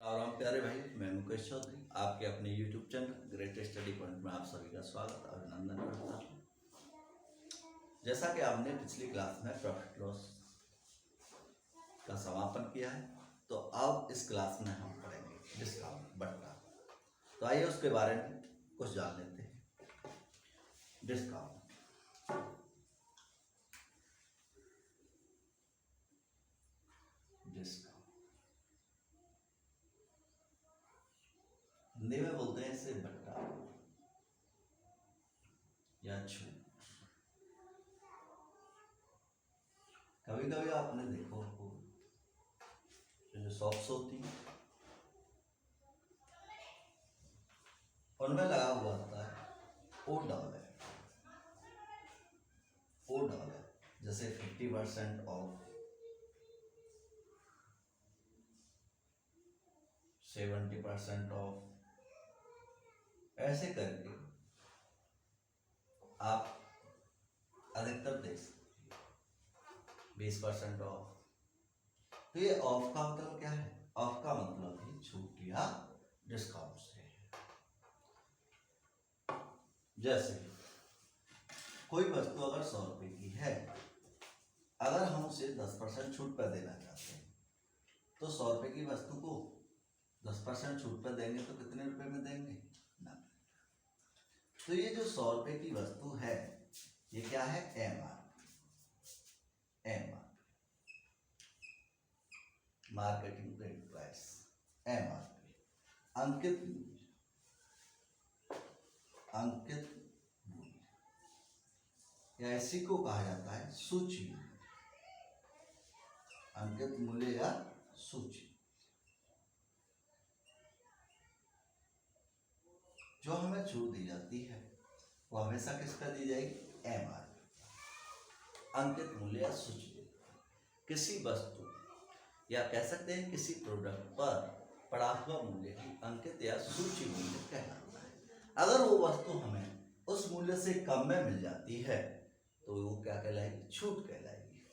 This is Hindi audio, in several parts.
और हम प्यारे भाई, मैं मुकेश चौधरी आपके अपने YouTube channel great study point में आप सभी का स्वागत और अभिनंदन करता हूँ। जैसा कि आपने पिछली क्लास में प्रॉफिट लॉस का समापन किया है, तो अब इस क्लास में हम पढ़ेंगे डिस्काउंट बट्टा। तो आइए उसके बारे में कुछ जान लेते हैं। डिस्काउंट हिंदी में बोलते हैं इसे बट्टा या छूट। कभी कभी आपने देखो जो शॉप्स होती हैं उनमें लगा हुआ होता है ओ डॉलर, जैसे 50% ऑफ, 70% ऑफ, ऐसे करके आप अधिकतर देख सकते हैं। 20% ऑफ। तो ये ऑफ का मतलब क्या है? ऑफ का मतलब ही छूट या डिस्काउंट से है। जैसे कोई वस्तु अगर 100 रुपए की है, अगर हम उसे 10% छूट पर देना चाहते हैं, तो 100 रुपए की वस्तु को 10% छूट पर देंगे तो कितने रुपए में देंगे? 90। तो ये जो 100 रुपए की वस्तु है, ये क्या है? M R, marketing rate price, MRP, अंकित मूल्य, या इसी को कहा जाता है सूची, अंकित मूल्य या सूची। जो हमें छूट दी जाती है वो हमेशा किस पर दी जाएगी? MRP, अंकित मूल्य या सूची। किसी वस्तु या कह सकते हैं किसी प्रोडक्ट पर पड़ा हुआ मूल्य ही अंकित या सूची मूल्य कहलाता है। अगर वो वस्तु हमें उस मूल्य से कम में मिल जाती है तो वो क्या कहलाएगी? छूट कहलाएगी।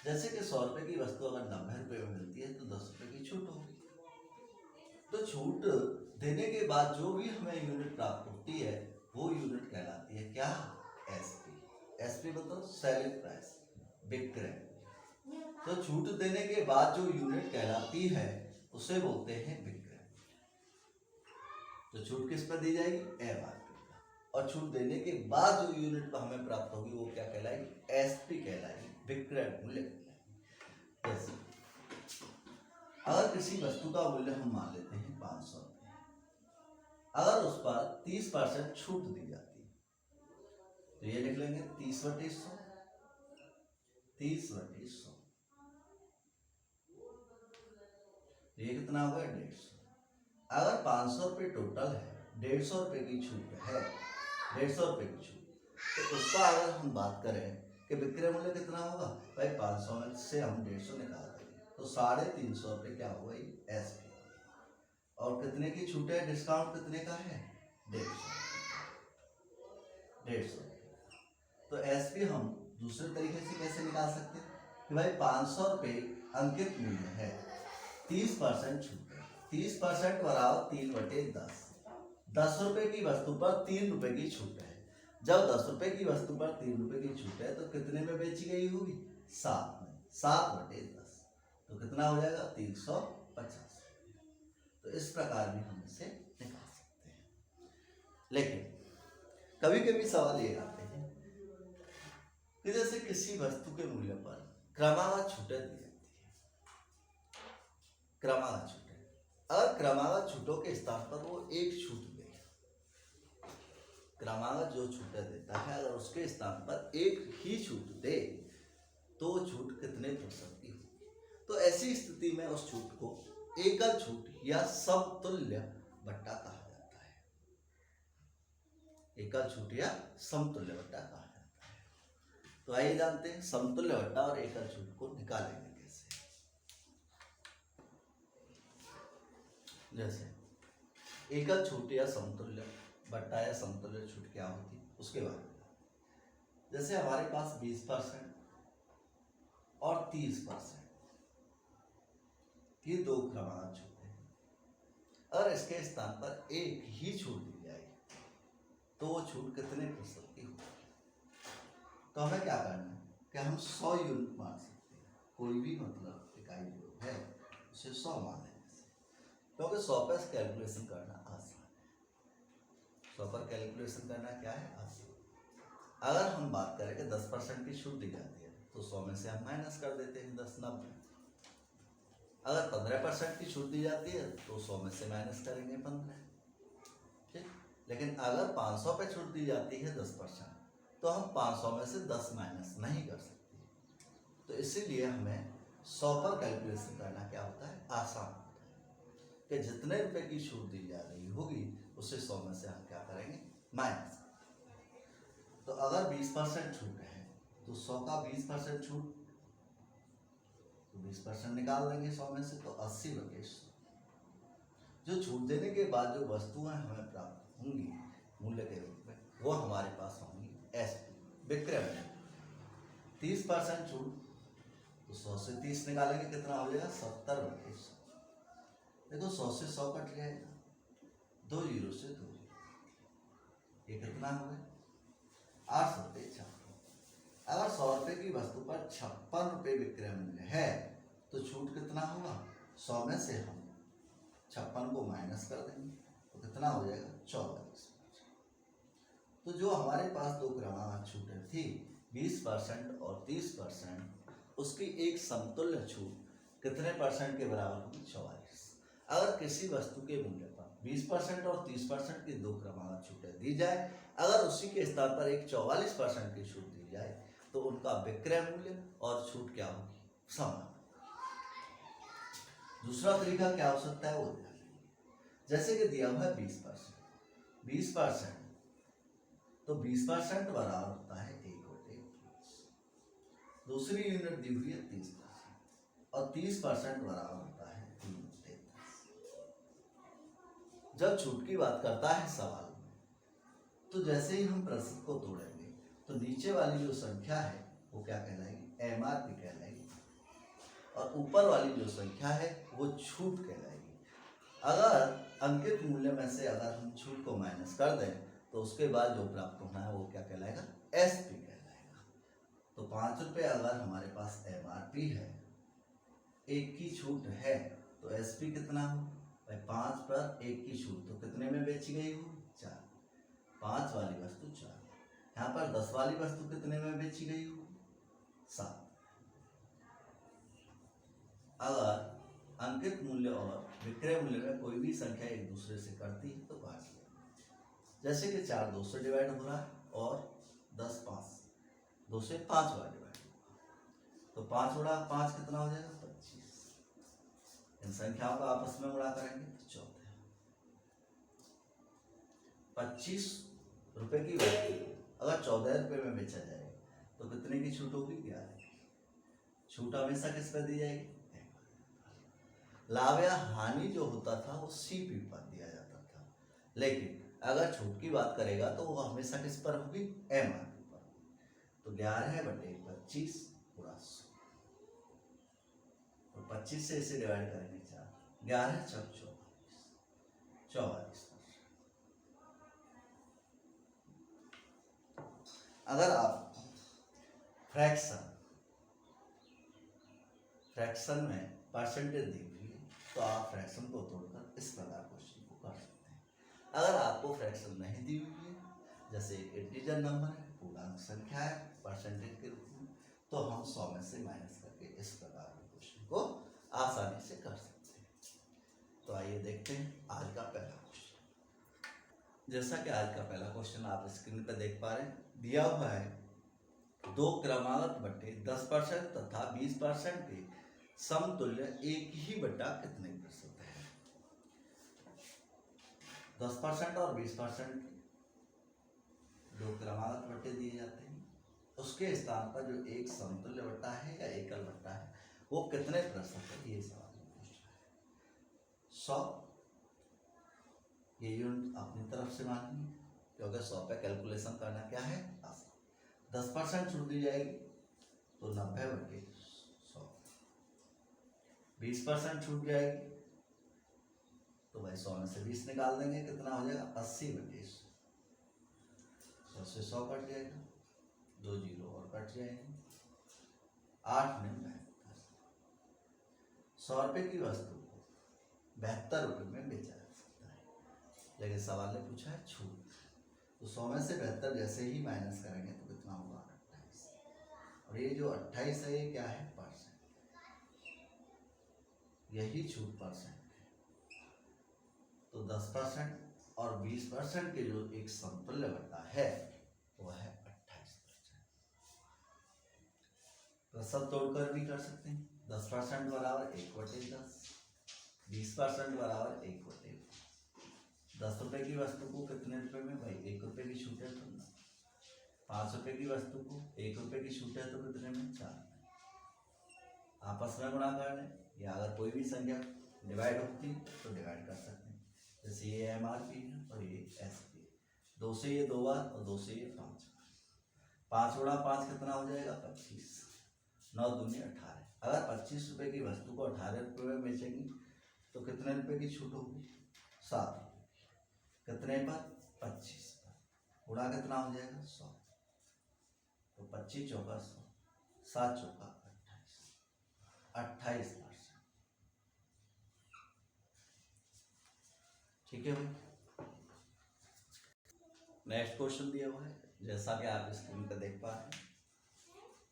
जैसे कि 100 रुपए की वस्तु अगर 90 रुपए में मिलती है तो 10 रुपए की छूट होगी। तो छूट देने के बाद जो भी हमें यूनिट प्राप्त होती है वो यूनिट कहलाती है क्या? SP मतलब सेलिंग प्राइस, विक्रय। तो छूट देने के बाद जो यूनिट कहलाती है उसे बोलते हैं विक्रय। तो छूट किस पर दी जाएगी? MRP पर। और छूट देने के बाद जो यूनिट हमें प्राप्त होगी वो क्या कहलाएगी? SP कहलाएगी, विक्रय मूल्य कहलाएगी। जैसे अगर किसी वस्तु का मूल्य हम मान लेते हैं 500 रुपये, अगर उस पर 30% छूट दी जाती है तो ये लिख लेंगे 30/100, 30/100। ये कितना होगा? 150। अगर 500 रुपये टोटल है, 150 रुपये की छूट है, 150 रुपये की छूट, तो उसका अगर हम बात करें कि विक्रय मूल्य कितना होगा भाई, 500 में से हम 150 निकाल देंगे तो 350 रुपये क्या होगा? SP। और कितने की छूट है? डिस्काउंट कितने का है? 150। तो SP हम दूसरे तरीके से कैसे निकाल सकते हैं कि भाई 500 रुपये अंकित मूल्य है, 30% छूट है, 30% बराबर 3/10। 10 रुपए की वस्तु पर 3 रुपए की छूट है। जब 10 रुपए की वस्तु पर 3 रुपए की छूट है तो कितने में बेची गई होगी? 7 में, 7/10। तो कितना हो जाएगा? 350। तो इस प्रकार भी हम इसे निकाल सकते हैं। लेकिन कभी कभी सवाल ये आते हैं कि जैसे किसी वस्तु के मूल्य पर क्रमागत छूटें दी जाती है, क्रमागत छूटें। अगर क्रमागत छूटों के स्थान पर वो एक छूट दे, क्रमागत जो छूटें देता है अगर उसके स्थान पर एक ही छूट दे तो छूट कितने प्रतिशत की होगी? तो ऐसी स्थिति में उस छूट को एकल छूट या समतुल्य बट्टा कहा जाता है। एकल छूट या समतुल्य बट्टा कहा जाता है। तो आइए जानते हैं समतुल्य बट्टा और एकल छूट को निकालेंगे कैसे। जैसे एकल छूट या समतुल्य बट्टा या समतुल्य छूट क्या होती है उसके बारे में। जैसे हमारे पास 20% और 30% ये दो क्रमागत छूट है। अगर इसके स्थान पर एक ही छूट दी जाएगी तो वो छूट कितने प्रतिशत की होगी? तो हमें क्या करना है कि हम 100 यूनिट मान सकते हैं, कोई भी मतलब इकाई जो है उसे 100 मान लेंगे, क्योंकि 100 पर कैलकुलेशन करना आसान है। 100 पर कैलकुलेशन करना क्या है, आसान। अगर हम बात करें कि 10% की छूट दी जाती है तो 100 में से हम माइनस कर देते हैं 10, 90। अगर 15% की छूट दी जाती है तो 100 में से माइनस करेंगे 15, ठीक। लेकिन अगर 500 पे छूट दी जाती है 10%, तो हम 500 में से 10 माइनस नहीं कर सकते। तो इसीलिए हमें 100 पर कैलकुलेशन करना क्या होता है, आसान होता है कि जितने रुपए की छूट दी जा रही होगी उसे 100 में से हम क्या करेंगे, माइनस। तो अगर 20% छूट है तो 100 का 20% छूट, तो 20% निकाल देंगे 100 में से, तो 80/100। जो छूट देने के बाद जो वस्तुएं हमें प्राप्त होंगी मूल्य के रूप में, वो हमारे पास होंगी एसपी, विक्रय मूल्य। 30% छूट, तो 100 से 30 निकालेंगे, कितना हो जाएगा, 70/100। देखो 100 से 100 कट जाएगा, 2 जीरो से 2 जीरो, ये कितना हो गया, 8 रुपये 56। अगर 100 रुपये की वस्तु पर 56 रुपये विक्रय मूल्य है तो छूट कितना होगा, 100 में से हम 56 को माइनस कर देंगे तो कितना हो जाएगा, 44। तो जो हमारे पास दो क्रमांक छूटें थी 20% और 30%, उसकी एक समतुल्य छूट कितने परसेंट के बराबर होगी, 44। अगर किसी वस्तु के मूल्य पर 20% और 30% की दो क्रमांक छूटें दी जाए, अगर उसी के स्थान पर एक 44% की छूट दी जाए तो उनका विक्रय मूल्य और छूट क्या होगी, समान। दूसरा तरीका क्या हो सकता है, वो ध्यान देंगे। जैसे कि दिया हुआ है 20%, तो 20% बराबर होता है 1/20। दूसरी यूनिट दी हुई है 30% और 30% बराबर होता है 3/10। जब छूट की बात करता है सवाल में, तो जैसे ही हम प्रश्न को तोड़ेंगे तो नीचे वाली जो संख्या है वो क्या कहलाएगी, एमआरपी कहलाएगी, और ऊपर वाली जो संख्या है वो छूट कहलाएगी। अगर अंकित मूल्य में से अगर हम छूट को माइनस कर दें तो उसके बाद जो प्राप्त होना है वो क्या कहलाएगा, एसपी कहलाएगा। तो 5 रुपये अगर हमारे पास एमआरपी है, एक की छूट है, तो एसपी कितना हो भाई, 5 पर 1 की छूट, तो कितने में बेची गई हो, 4। 5 वाली वस्तु 4, यहाँ पर 10 वाली वस्तु कितने में बेची गई हो, 7। अगर अंकित मूल्य और विक्रय मूल्य में कोई भी संख्या एक दूसरे से करती है तो काट लिया। जैसे कि 4 2 से डिवाइड हो रहा है और 10 5 2 से 5 बार डिवाइड होगा, तो 5 उड़ा 5 कितना हो जाएगा, 25। इन संख्याओं का आपस में उड़ा करेंगे तो 14। 25 रुपए की वस्तु अगर 14 रुपए में बेचा जाए तो कितने की छूट होगी, 11 की। छूट हमेशा किस पर दी जाएगी, लाभ या हानि जो होता था वो सीपी पर दिया जाता था, लेकिन अगर छूट की बात करेगा तो वो हमेशा किस पर होगी, एमआरपी पर। तो 11/25 पूरा 100, और 25 से इसे डिवाइड करेंगे 4, 11 चौक 44। अगर आप फ्रैक्शन में परसेंटेज दी हुई है तो आप फ्रैक्शन को तोड़कर इस प्रकार क्वेश्चन को कर सकते हैं। अगर आपको फ्रैक्शन नहीं दी हुई है, जैसे एक इंटीजर नंबर है, पूर्णांक संख्या है परसेंटेज के रूप में, तो हम 100 में से माइनस करके इस प्रकार के क्वेश्चन को आसानी से कर सकते हैं। तो आइए देखते हैं आज का पहला क्वेश्चन। जैसा कि आज का पहला क्वेश्चन आप स्क्रीन पर देख पा रहे हैं, दिया हुआ है दो क्रमागत बट्टे 10% तथा 20% के समतुल्य एक ही बट्टा कितने प्रतिशत है। 10% और 20% दो क्रमागत बट्टे दिए जाते हैं, उसके स्थान पर जो एक समतुल्य बट्टा है या एकल बट्टा है वो कितने प्रतिशत है, ये सवाल में पूछ रहा है। 100 ये यूनिट अपनी तरफ से मानिए, क्योंकि 100 पे कैलकुलेशन करना क्या है, आसान। 10% छूट दी जाएगी तो 90/100। 20% छूट जाएगी तो भाई 100 में से 20 निकाल देंगे, कितना हो जाएगा 80 बटे 100 से 100 कट जाएगा, 2 जीरो और कट जाएंगे, 8 में 72। 100 रुपये की वस्तु को 72 रुपये में बेचा जा सकता है, लेकिन सवाल ने पूछा है छूट। तो 100 में से 72 जैसे ही माइनस करेंगे तो कितना होगा 28, और ये जो 28 है ये क्या है परसेंट, यही छूट परसेंट है। तो 10% और 20% के जो एक समतुल्य बटा है वो है 28%। प्रतिशत तोड़कर भी कर सकते हैं, 10% बराबर 1/10, 20% बराबर 1/10। 10 रुपए की वस्तु को कितने रुपए में, भाई 1 रुपए की छूट है तो ना, 5 रुपए की वस्तु को 1 रुपए की छूट है तो कितने में 4 में। आपस में गुणा कर लें, या अगर कोई भी संख्या डिवाइड होती तो डिवाइड कर सकते हैं, जैसे ये MRP है और ये SP, 2 से ये 2 बार और 2 से ये 5 बार, 5 गुणा 5 कितना हो जाएगा 25, 9 दूनी 18। अगर 25 रुपए की वस्तु को 18 रुपये में बेचेंगे तो कितने रुपए की छूट होगी 7 रुपये, कितने पर 25 पर, गुणा कितना हो जाएगा 100, तो 25 चौका 100, 7 चौका 28%। ठीक है भाई। नेक्स्ट क्वेश्चन दिया हुआ है, जैसा कि आप स्क्रीन पर देख पा रहे हैं,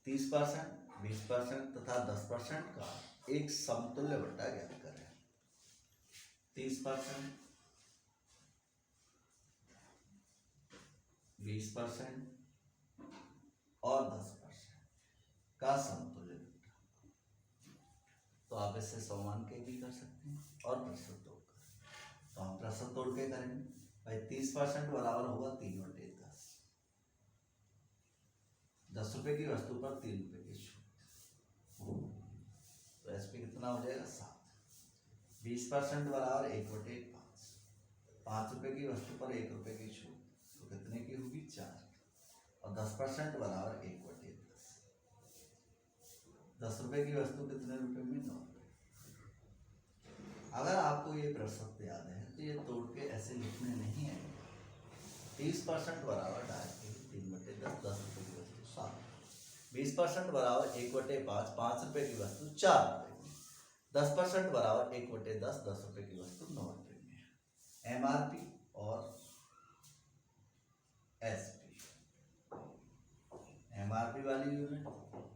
30%, 20% तथा 10% का एक समतुल्य बट्टा ज्ञात करें। 30%, 20% और 10% का समतुल्य बट्टा। तो आप इससे सौ मान के भी कर सकते हैं और प्रतिशत तोड़कर। तो हम प्रतिशत तोड़ के करेंगे, भाई 30% बराबर होगा 3/10, 10 रुपए की वस्तु पर 3 रुपए की छूट, तो SP कितना हो जाएगा 7। 20% बराबर 1/5, 5 रुपए की वस्तु पर 1 रुपए की छूट, तो कितने की होगी 4, और 10% बराबर 1/10, 10 रुपए की वस्तु कितने रुपए में 9 रुपए। अगर आपको ये प्रतिशत याद है तो ये तोड़ के ऐसे लिखने नहीं है, 30% बराबर डायरेक्ट 3/10, 10 रुपए की वस्तु 7, 20% बराबर 1/5, 5 रुपए की वस्तु 4 रुपए में, 10% बराबर 1/10, 10 रुपए की वस्तु 9 रुपए में। MRP और SP, MRP वाली यूनिट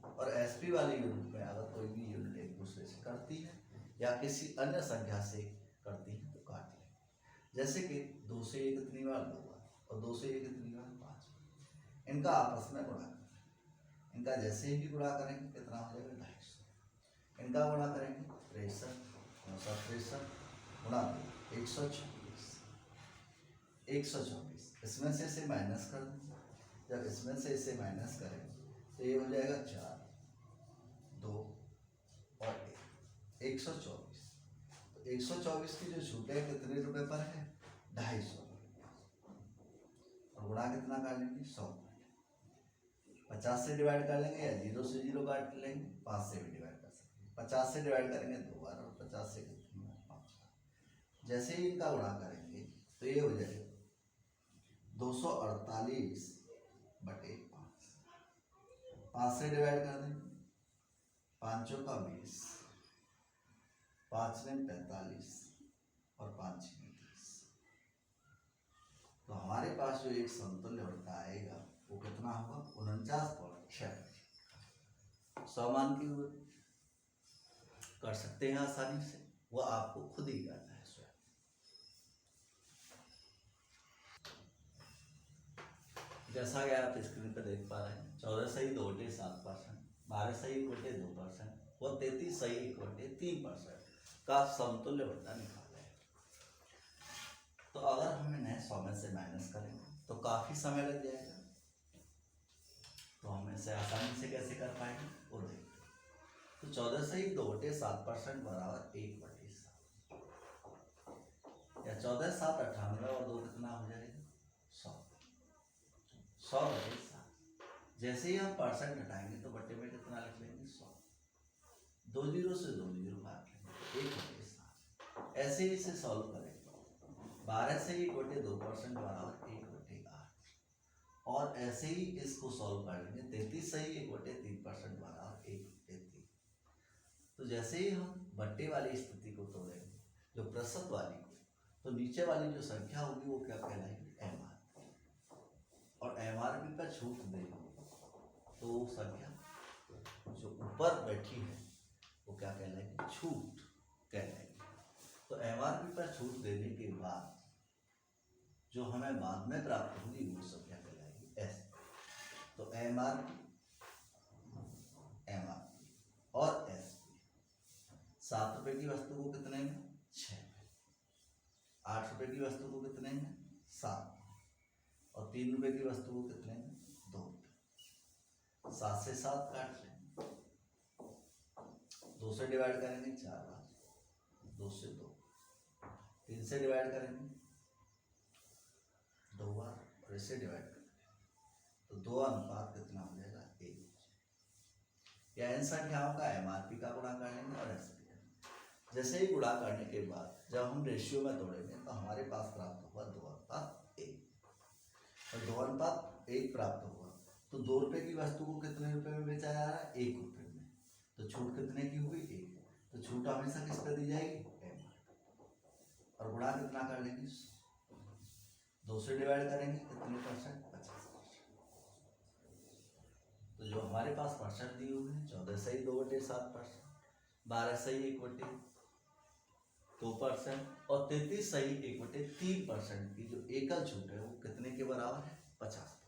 और SP वाली यूनिट में अगर कोई भी यूनिट एक दूसरे से करती है या किसी अन्य संख्या से करती है तो काट लें। जैसे कि 2 से ये कितनी बार 2 बार और 2 से ये कितनी बार 5 बार, इनका आपस में गुणा करें। इनका जैसे ही गुणा करेंगे कितना हो जाएगा 250, इनका गुणा करेंगे 63, 63 गुणा 124, 124, इसमें से इसे माइनस कर देंगे। जब इसमें से इसे माइनस करेंगे तो ये हो जाएगा 4, 2 और 124। तो 124 की जो छूट है कितने रुपए पर है 250 रुपये, और गुणा कितना कर लेंगे 100, 50 से डिवाइड कर लेंगे या 0 से 0 काट लेंगे, 5 से भी डिवाइड कर सकते हैं। 50 से डिवाइड करेंगे 2 बार और 50 से कितनी बार 5 बार। जैसे ही इनका गुणा करेंगे तो ये हो जाएगा 248/5, 5 से डिवाइड कर देंगे, 5 का 20, 5 में 45 और 5 में 30। तो हमारे पास जो एक समतुल्य बट्टा आएगा वो कितना होगा 49.6। 100 मान की कर सकते हैं आसानी से, वो आपको खुद ही करना है स्वयं। जैसा कि आप स्क्रीन पर देख पा रहे हैं, 14 सही 2/7%, 12 सही 1/2%, वो 33 सही 1/3% का समतुल्य बट्टा निकाला है। तो अगर हम इन्हें 100 में से माइनस करेंगे तो काफी समय लग जाएगा, तो हम इसे आसानी से कैसे कर पाएंगे वो देखते हैं। तो 14 सही 2/7% बराबर 1/7, या 14 7 98 और 2 कितना हो जाएगा 100, 100/7। जैसे ही हम परसेंट हटाएंगे तो बट्टे में कितना लिख लेंगे 100, 2 जीरो से 2 जीरो काट लेंगे 1/7। ऐसे ही इसे सॉल्व करेंगे 12 सही 1/2% बराबर 1/8। और ऐसे ही इसको सॉल्व कर लेंगे। 33 सही 1/3% बराबर 1/3। तो जैसे ही हम बट्टे वाली स्थिति को तोड़ेंगे, जो प्रतिशत वाली को, तो नीचे वाली जो संख्या होगी वो क्या कहलाएगी, एमआरपी। और एमआरपी पर छूट देंगे तो वो संख्या जो ऊपर बैठी है वो क्या कहलाएगी, छूट कहलाएगी। तो एमआरपी पर छूट देने के बाद जो हमें बाद में प्राप्त होगी वो संख्या कहलाएगी एस। तो एमआरपी और एस 7 रुपए की वस्तु को कितने में, 6 में। 8 रुपए की वस्तु को कितने में, 7 में। और 3 रुपए की वस्तु को कितने में, 2 रुपए। 7 से 7 काट लेंगे, 2 से डिवाइड करेंगे 4 बार, 2 से 2। 3 से डिवाइड करेंगे 2 बार, और इससे डिवाइड करेंगे तो 2 अनुपात कितना हो जाएगा, 1। या इन संख्याओं का एमआरपी का गुणा कर लेंगे और ऐसे। जैसे ही गुणा करने के बाद जब हम रेशियो में तोड़ेंगे तो हमारे पास प्राप्त हुआ 2:1। और 2:1 प्राप्त हुआ तो 2 रुपए की वस्तु को कितने रुपए में बेचा जा रहा है, 1 रुपए में। तो छूट कितने की हुई, 1। तो छूट हमेशा किस पे दी जाएगी, एमआरपी। और गुणा कितना कर लेंगे, 2 से डिवाइड करेंगे कितने परसेंट, 50%। तो जो हमारे पास परसेंट दी हुई है 14 सही 2/7%, 12 सही 1/2% और 33 सही 1/3% की जो एकल छूट है वो कितने के बराबर है, 50%।